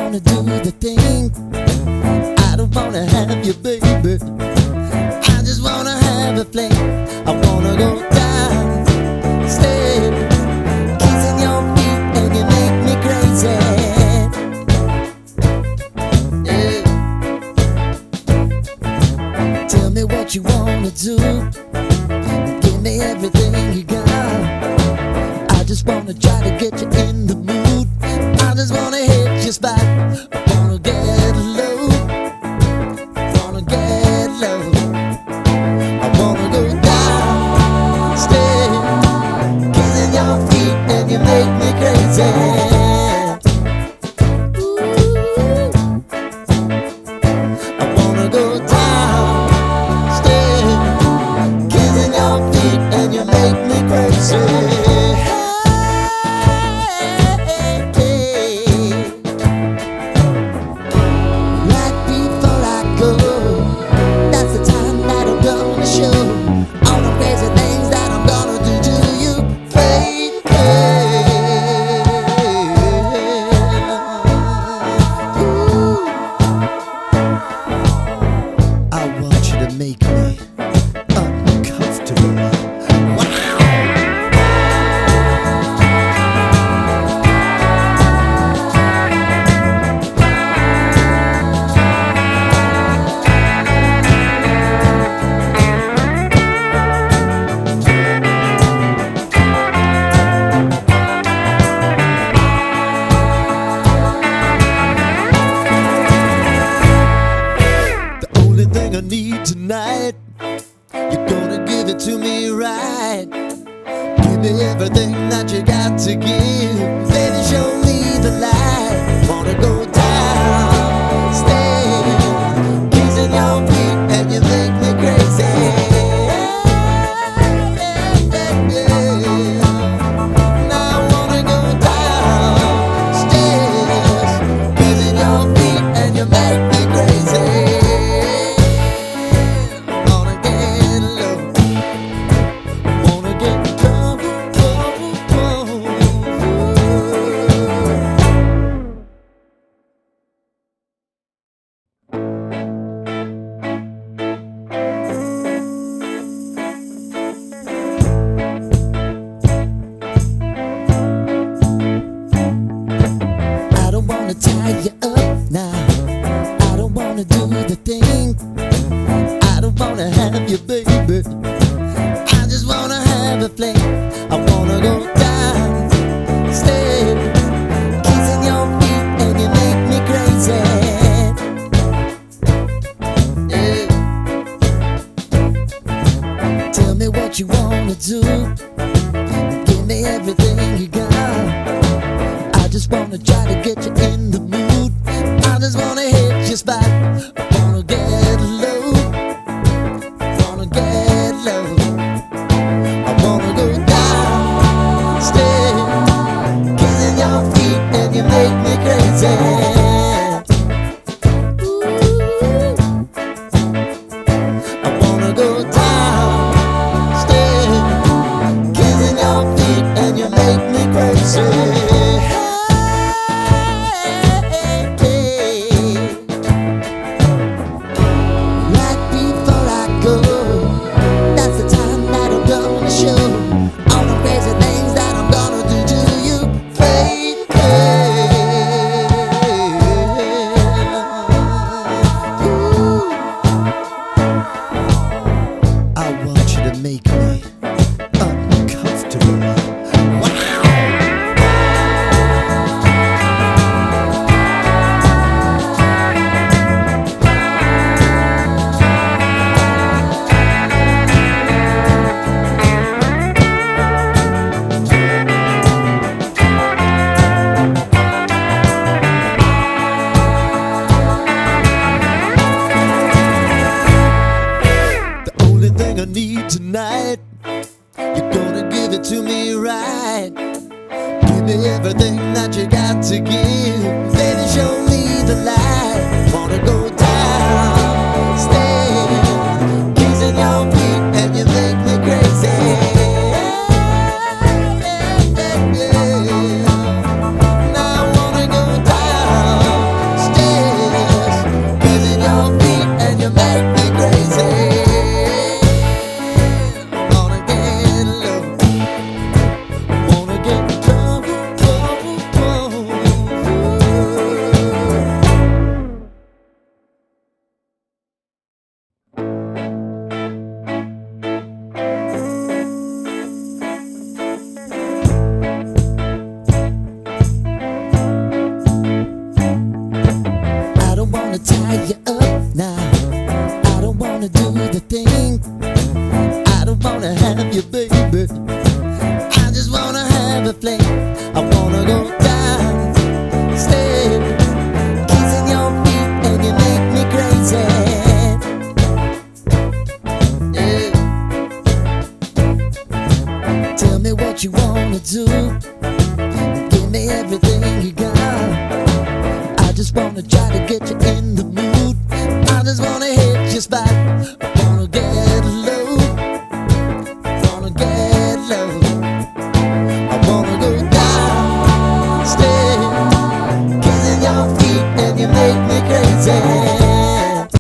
wanna do the thing. I don't wanna have you, baby. I just wanna have a fling. I wanna go down, stay, kissing your feet, and you make me crazy. Yeah. Tell me what you wanna do. Give me everything you got. I just wanna try to get you in the mood. I just wanna hit your spot. I wanna get low, wanna get low. I wanna go down, stay, kissing your feet, and you make me crazy. I wanna go down, stay, kissing your feet, and you make me crazy. Make me uncomfortable. The only thing I need tonight, you're gonna give it to me right. Give me everything that you got to give. Baby, show me the light. Wanna go down, stay, kissing your feet, and you make me crazy. Now I wanna go down, stay, kissing your feet, and you make me crazy. Tie you up now. I don't wanna do the thing. I don't wanna have you, baby. I just wanna have a fling. I wanna go down, stay, kissing your feet, and you make me crazy. Yeah. Tell me what you wanna do. Give me everything you got. I just wanna try to get you in the mood. tie you up now. I don't wanna do the thing. I don't wanna have you, baby. I just wanna have a fling. I wanna go down, stay, kissing your feet, and you make me crazy. Yeah. Tell me what you wanna do. Give me everything you got. I just wanna try to get you in the